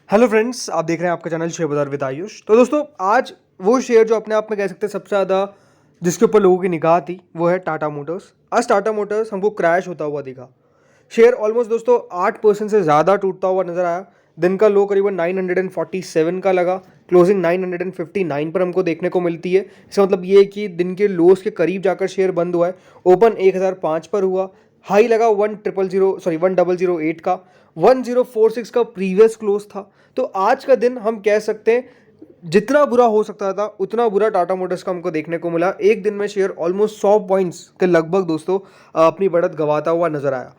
Hello friends, आप देख रहे हैं आपका चैनल शेयर बाजार विद आयुष। तो दोस्तों, आज वो शेयर जो अपने आप में कह सकते हैं सबसे ज़्यादा जिसके ऊपर लोगों की निगाह थी वो है टाटा मोटर्स। आज टाटा मोटर्स हमको क्रैश होता हुआ दिखा। शेयर ऑलमोस्ट दोस्तों 8% से ज़्यादा टूटता हुआ नजर आया। दिन का लो करीबन 947 का लगा, क्लोजिंग 959 पर हमको देखने को मिलती है। इसका मतलब ये है कि दिन के लोस के करीब जाकर शेयर बंद हुआ है। ओपन 1005 पर हुआ, हाई लगा 1008 का, 1046 का प्रीवियस क्लोज था। तो आज का दिन हम कह सकते हैं जितना बुरा हो सकता था उतना बुरा टाटा मोटर्स का हमको देखने को मिला। एक दिन में शेयर ऑलमोस्ट 100 पॉइंट्स के लगभग दोस्तों अपनी बढ़त गंवाता हुआ नजर आया।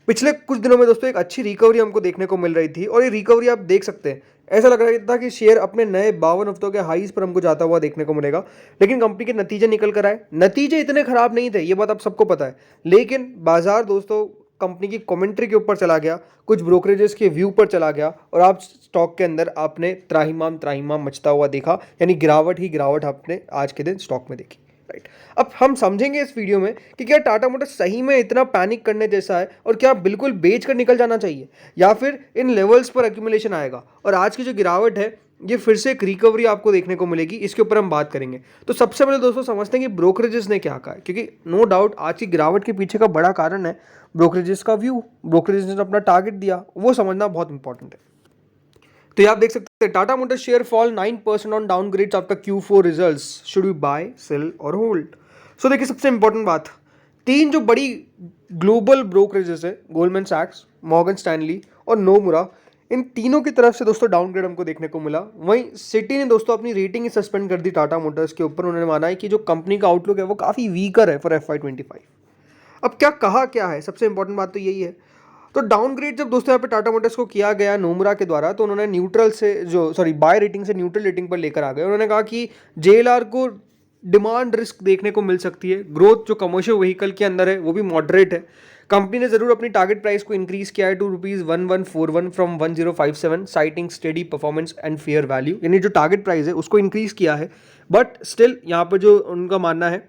पिछले कुछ दिनों में दोस्तों एक अच्छी रिकवरी हमको देखने को मिल रही थी और ये रिकवरी आप देख सकते हैं। ऐसा लग रहा था कि शेयर अपने नए 52 हफ्तों के हाईज पर हमको जाता हुआ देखने को मिलेगा, लेकिन कंपनी के नतीजे निकल कर आए। नतीजे इतने खराब नहीं थे, ये बात आप सबको पता है, लेकिन बाजार दोस्तों कंपनी की कमेंट्री के ऊपर चला गया, कुछ ब्रोकरेजेस के व्यू पर चला गया और आप स्टॉक के अंदर आपने त्राहिमाम त्राहिमाम मचता हुआ देखा। यानी गिरावट ही गिरावट आपने आज के दिन स्टॉक में देखी। राइट, अब हम समझेंगे इस वीडियो में कि क्या टाटा मोटर्स सही में इतना पैनिक करने जैसा है और क्या बिल्कुल बेच कर निकल जाना चाहिए या फिर इन लेवल्स पर एक्यूमुलेशन आएगा और आज की जो गिरावट है ये फिर से एक रिकवरी आपको देखने को मिलेगी। इसके ऊपर हम बात करेंगे। तो सबसे पहले दोस्तों समझते हैं कि ब्रोकरेजेस ने क्या कहा है, क्योंकि नो डाउट आज की गिरावट के पीछे का बड़ा कारण है ब्रोकरेजेस का व्यू। ब्रोकरेजेस ने अपना टारगेट दिया, वो समझना बहुत इंपॉर्टेंट है। तो ये आप देख सकते हैं Tata Motors share fall 9% on downgrades after Q4 results, should we buy sell और होल्ड। सो देखिए सबसे इंपॉर्टेंट बात, तीन जो बड़ी ग्लोबल ब्रोकरेजेस है, गोल्डमैन सैक्स, मॉर्गन स्टैनली और नोमुरा, इन तीनों की तरफ से दोस्तों डाउनग्रेड हमको देखने को मिला। वहीं सिटी ने दोस्तों अपनी रेटिंग ही सस्पेंड कर दी टाटा मोटर्स के ऊपर। उन्होंने माना है कि जो कंपनी का आउटलुक है वो काफ़ी वीकर है फॉर FY25। अब क्या कहा क्या है, सबसे इंपॉर्टेंट बात तो यही है। तो डाउनग्रेड जब दोस्तों यहाँ पे टाटा मोटर्स को किया गया नोमरा के द्वारा, तो उन्होंने न्यूट्रल से बाय रेटिंग से न्यूट्रल रेटिंग पर लेकर आ गए। उन्होंने कहा कि JLR को डिमांड रिस्क देखने को मिल सकती है, ग्रोथ जो कमर्शियल व्हीकल के अंदर है वो भी मॉडरेट है। कंपनी ने जरूर अपनी टारगेट प्राइस को इंक्रीज किया है to ₹1141 from 1057, citing steady performance and fair value. यानी जो टारगेट प्राइस है उसको इंक्रीज किया है, बट स्टिल यहाँ पर जो उनका मानना है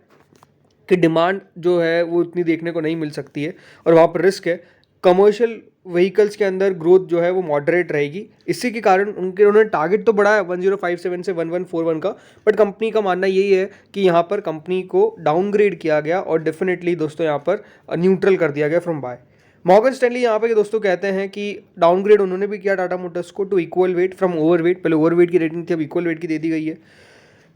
कि डिमांड जो है वो इतनी देखने को नहीं मिल सकती है और वहाँ पर रिस्क है। कमर्शियल व्हीकल्स के अंदर ग्रोथ जो है वो मॉडरेट रहेगी। इसी के कारण उन्होंने टारगेट तो बढ़ाया 1057 से 1141 का, बट कंपनी का मानना यही है कि यहाँ पर कंपनी को डाउनग्रेड किया गया और डेफिनेटली दोस्तों यहाँ पर न्यूट्रल कर दिया गया फ्रॉम बाय। मॉर्गन स्टैनली यहाँ पे दोस्तों कहते हैं कि डाउनग्रेड उन्होंने भी किया टाटा मोटर्स को to equal weight from overweight. पहले ओवरवेट की रेटिंग थी, अब इक्वल वेट की दे दी गई है।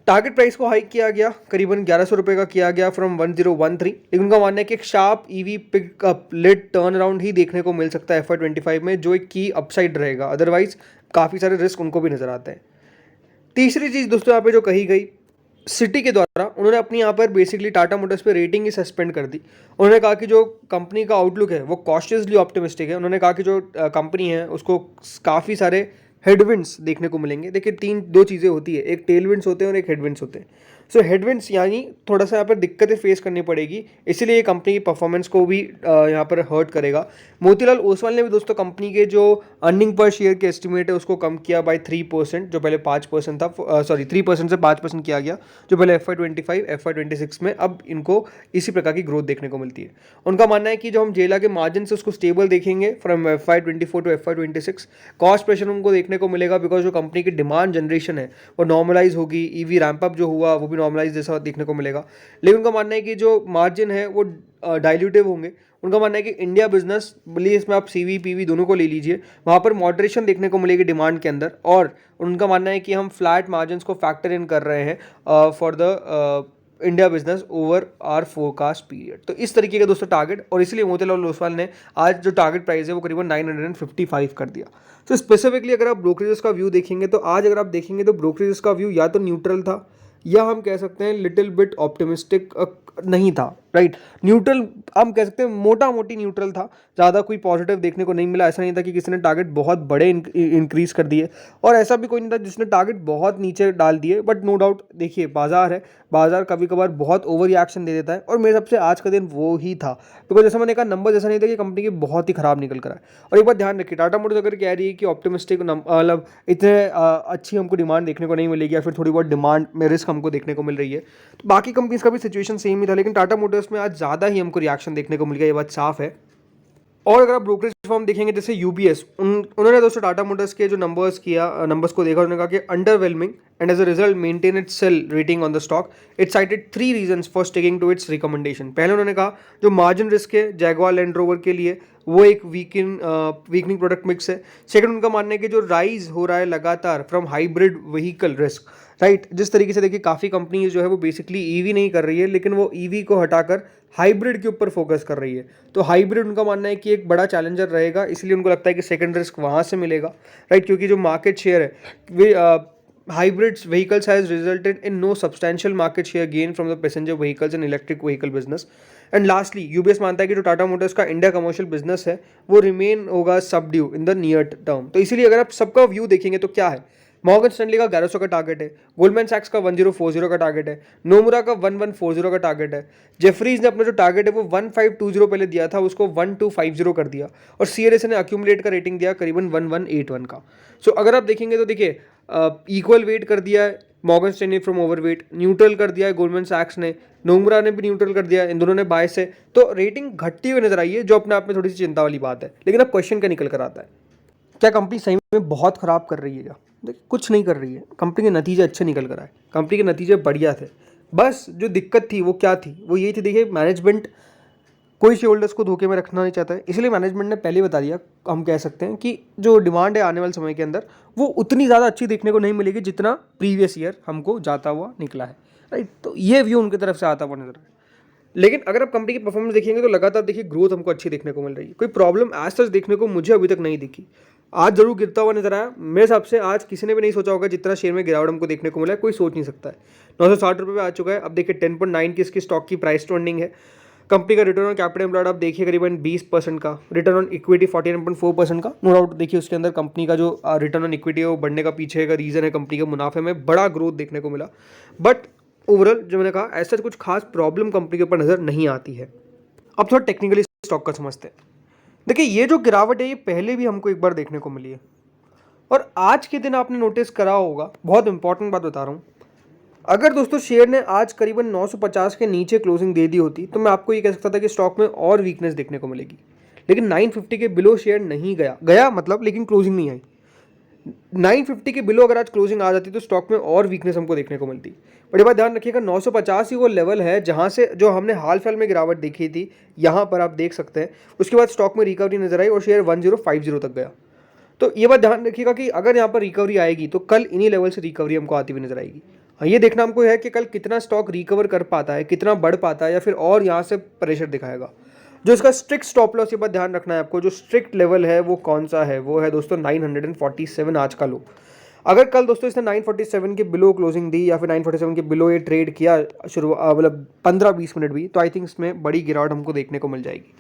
टारगेट प्राइस को हाइक किया गया, करीबन 1100 रुपये का किया गया फ्रॉम 1013। लेकिन उनका मानना है कि एक sharp EV pickup late turn around ही देखने को मिल सकता है FY25 में, जो एक की अपसाइड रहेगा। अदरवाइज काफ़ी सारे रिस्क उनको भी नजर आते हैं। तीसरी चीज़ दोस्तों यहाँ पे जो कही गई सिटी के द्वारा, उन्होंने अपनी यहाँ पर बेसिकली टाटा मोटर्स पे रेटिंग ही सस्पेंड कर दी। उन्होंने कहा कि जो कंपनी का आउटलुक है वो कॉशियसली ऑप्टिमिस्टिक है। उन्होंने कहा कि जो कंपनी है उसको काफ़ी सारे हेडविंड्स देखने को मिलेंगे। देखिए दो चीज़ें होती है, एक टेलविंड्स होते हैं और एक हेडविंड्स होते हैं। सो हेडविंड्स यानी थोड़ा सा यहाँ पर दिक्कतें फेस करनी पड़ेगी, इसीलिए कंपनी की परफॉर्मेंस को भी यहाँ पर हर्ट करेगा। मोतीलाल ओसवाल ने भी दोस्तों कंपनी के जो अर्निंग पर शेयर के एस्टिमेट है उसको कम किया बाय 3%, जो पहले 5% था, 3% से 5% किया गया, जो पहले FY25 FY26 में अब इनको इसी प्रकार की ग्रोथ देखने को मिलती है। उनका मानना है कि जो हम जेला के मार्जिन से उसको स्टेबल देखेंगे from FY24 to FY26। Cost pressure उनको देखने को मिलेगा बिकॉज जो कंपनी की डिमांड जनरेशन है वो नॉर्मलाइज होगी। EV रैंपअप जो हुआ वो भी नॉर्मलाइज जैसा देखने को मिलेगा। लेकिन उनका मानना है कि जो मार्जिन है वो डाइल्यूटिव होंगे। उनका मानना है कि इंडिया बिजनेस, बोलिए इसमें आप CV PV दोनों को ले लीजिए, वहाँ पर मॉडरेशन देखने को मिलेगी डिमांड के अंदर। और उनका मानना है कि हम फ्लैट मार्जिन को फैक्टर इन कर रहे हैं for the India business over our forecast period. तो इस तरीके का दोस्तों टारगेट, और इसलिए मोतीलाल ओसवाल ने आज जो टारगेट प्राइस है वो करीबन 955 कर दिया। तो स्पेसिफिकली अगर आप ब्रोकरेजेस का व्यू देखेंगे तो आज अगर आप देखेंगे तो ब्रोकरेजेस का व्यू या तो न्यूट्रल था या हम कह सकते हैं लिटिल बिट ऑप्टिमिस्टिक नहीं था। राइट, न्यूट्रल हम कह सकते हैं, मोटा मोटी न्यूट्रल था, ज़्यादा कोई पॉजिटिव देखने को नहीं मिला। ऐसा नहीं था कि किसी ने टारगेट बहुत बड़े इंक्रीज कर दिए और ऐसा भी कोई नहीं था जिसने टारगेट बहुत नीचे डाल दिए। बट नो डाउट देखिए बाजार है, बाजार कभी कभार बहुत ओवर रिएक्शन दे देता है और मेरे हिसाब से आज का दिन वो ही था। बिकॉज जैसा मैंने कहा नंबर जैसा नहीं था कि कंपनी की बहुत ही खराब निकल कर आए। और एक बात ध्यान रखिए, टाटा मोटर्स अगर कह रही है कि ऑप्टिमिस्टिक मतलब इतने अच्छी हमको डिमांड देखने को नहीं मिलेगी या फिर थोड़ी बहुत डिमांड में रिस्क हमको देखने को मिल रही है, तो बाकी कंपनीज का भी सिचुएशन सेम ही था। लेकिन टाटा मोटर्स में आज ज़्यादा ही हमको रिएक्शन देखने को मिल गया, ये बात साफ है। और अगर आप ब्रोकरेज फर्म देखेंगे जैसे यूबीएस, उन्होंने दोस्तों टाटा मोटर्स के जो नंबर्स को देखा, उन्होंने कहा कि underwhelming and as a result maintain its sell rating on the stock. It cited 3 reasons for sticking to its recommendation. पहले उन्होंने कहा जो मार्जिन रिस्क है जैगुआर लैंड रोवर के लिए वो एक वीकनिंग प्रोडक्ट मिक्स है। सेकंड उनका मानना है कि जो राइज हो रहा है लगातार from hybrid vehicle risk, right, जिस तरीके से देखिए काफ़ी कंपनीज जो है वो बेसिकली ईवी नहीं कर रही है, लेकिन वो ईवी को हटाकर हाइब्रिड के ऊपर फोकस कर रही है। तो हाइब्रिड उनका मानना है कि एक बड़ा चैलेंजर रहेगा, इसलिए उनको लगता है कि सेकंड रिस्क वहाँ से मिलेगा, राइट, क्योंकि जो मार्केट शेयर है वे hybrids vehicles has resulted in no substantial market share gain from the passenger vehicles and electric vehicle business. And lastly UBS मानता है कि जो टाटा मोटर्स का इंडिया कमर्शियल बिजनेस है वो रिमेन होगा subdue in the near term. तो इसीलिए अगर आप सबका व्यू देखेंगे तो क्या है, मॉर्गन स्टैनली का 1100 का टारगेट है, गोल्डमैन सैक्स का 1040 का टारगेट है, नोमुरा का 1140 का टारगेट है, जेफरीज ने अपना जो टारगेट है वो 1520 पहले दिया था, उसको 1250 कर दिया, और सीएलएस ने अक्यूमुलेट का रेटिंग दिया करीबन 1181 का। सो अगर आप देखेंगे तो देखिए इक्वल वेट कर दिया है Morgan Stanley from overweight, neutral कर दिया है गोल्डमैन सैक्स ने, नोमुरा ने भी न्यूट्रल कर दिया, इन दोनों ने बाय से। तो रेटिंग घटती हुई नजर आई है, जो अपने आप में थोड़ी सी चिंता वाली बात है। लेकिन अब क्वेश्चन क्या निकल कर आता है, क्या कंपनी सही में बहुत खराब कर रही है? क्या देखिए कुछ नहीं कर रही है, कंपनी के नतीजे अच्छे निकल कर आए, कंपनी के नतीजे बढ़िया थे। बस जो दिक्कत थी वो क्या थी, वो यही थी, देखिए मैनेजमेंट कोई शेयर होल्डर्स को धोखे में रखना नहीं चाहता है, इसलिए मैनेजमेंट ने पहले बता दिया, हम कह सकते हैं कि जो डिमांड है आने वाले समय के अंदर वो उतनी ज़्यादा अच्छी देखने को नहीं मिलेगी जितना प्रीवियस ईयर हमको जाता हुआ निकला है, राइट। तो ये व्यू उनकी तरफ से आता हुआ नजर है। लेकिन अगर आप कंपनी की परफॉर्मेंस देखेंगे तो लगातार देखिए ग्रोथ हमको अच्छी देखने को मिल रही है, कोई प्रॉब्लम एज सच देखने को मुझे अभी तक नहीं दिखी। आज जरूर गिरता हुआ नजर आया, मेरे हिसाब से आज किसी ने भी नहीं सोचा होगा जितना शेयर में गिरावट हमको देखने को मिला है, कोई सोच नहीं सकता है। 960 रुपये पे आ चुका है। अब देखिए 10.9 की इसकी स्टॉक की प्राइस टू अर्निंग है। कंपनी का रिटर्न ऑन कैपिटल एम्प्लॉयड आप देखिए करीबन 20% का, रिटर्न ऑन इक्विटी 49.4% का। नो डाउट देखिए उसके अंदर कंपनी का जो रिटर्न ऑन इक्विटी है वो बढ़ने का पीछे का रीजन है कंपनी के मुनाफे में बड़ा ग्रोथ देखने को मिला। बट ओवरऑल जो मैंने कहा ऐसा कुछ खास प्रॉब्लम कंपनी के ऊपर नजर नहीं आती है। अब थोड़ा टेक्निकली स्टॉक का समझते हैं। देखिए ये जो गिरावट है ये पहले भी हमको एक बार देखने को मिली है, और आज के दिन आपने नोटिस करा होगा, बहुत इंपॉर्टेंट बात बता रहा हूँ, अगर दोस्तों शेयर ने आज करीबन 950 के नीचे क्लोजिंग दे दी होती तो मैं आपको ये कह सकता था कि स्टॉक में और वीकनेस देखने को मिलेगी। लेकिन 950 के बिलो शेयर नहीं गया मतलब, लेकिन क्लोजिंग नहीं आई। 950 के बिलो अगर आज क्लोजिंग आ जाती तो स्टॉक में और वीकनेस हमको देखने को मिलती। बड़ी बात ध्यान रखिएगा, 950 ही वो लेवल है जहां से जो हमने हाल फिलहाल में गिरावट देखी थी, यहां पर आप देख सकते हैं। उसके बाद स्टॉक में रिकवरी नजर आई और शेयर 1050 तक गया। तो ये बात ध्यान रखिएगा कि अगर यहाँ पर रिकवरी आएगी तो कल इन्हीं लेवल से रिकवरी हमको आती हुई नजर आएगी। हाँ, ये देखना हमको है कि कल कितना स्टॉक रिकवर कर पाता है, कितना बढ़ पाता है, या फिर और यहाँ से प्रेशर दिखाएगा। जो इसका स्ट्रिक्ट स्टॉप लॉस, ये बात ध्यान रखना है आपको, जो स्ट्रिक्ट लेवल है वो कौन सा है, वो है दोस्तों 947 आज का लो। अगर कल दोस्तों इसने 947 के बिलो क्लोजिंग दी या फिर 947 के बिलो ये ट्रेड किया शुरू मतलब 15-20 मिनट भी, तो आई थिंक इसमें बड़ी गिरावट हमको देखने को मिल जाएगी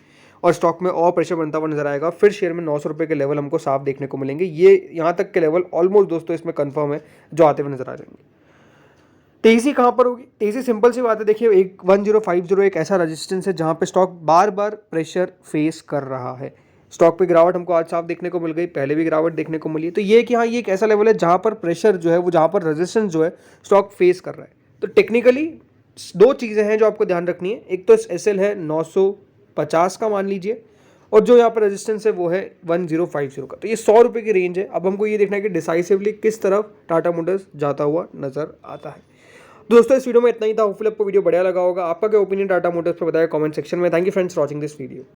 और स्टॉक में और प्रेशर बनता हुआ नजर आएगा। फिर शेयर में 900 रुपये के लेवल हमको साफ देखने को मिलेंगे। ये यहाँ तक के लेवल ऑलमोस्ट दोस्तों इसमें कंफर्म है जो आते हुए नजर आ जाएंगे। तेजी कहाँ पर होगी? तेजी सिंपल सी बात है, देखिए 1050 एक ऐसा रेजिस्टेंस है जहाँ पे स्टॉक बार बार प्रेशर फेस कर रहा है। स्टॉक पे गिरावट हमको आज साफ देखने को मिल गई, पहले भी गिरावट देखने को मिली। तो ये कि हाँ, ये एक ऐसा लेवल है जहाँ पर प्रेशर जो है वो, जहाँ पर रेजिस्टेंस जो है स्टॉक फेस कर रहा है। तो टेक्निकली दो चीज़ें हैं जो आपको ध्यान रखनी है, एक तो एसएल है 950 का मान लीजिए, और जो यहाँ पर रेजिस्टेंस है वो है 1050 का। तो ये 100 रुपये की रेंज है। अब हमको ये देखना है कि डिसाइसिवली किस तरफ टाटा मोटर्स जाता हुआ नजर आता है। दोस्तों इस वीडियो में इतना ही था। होपफुली आपको वीडियो बढ़िया लगा होगा। आपका क्या ओपिनियन टाटा मोटर्स पर बताया कमेंट सेक्शन में। Thank you friends for watching this video.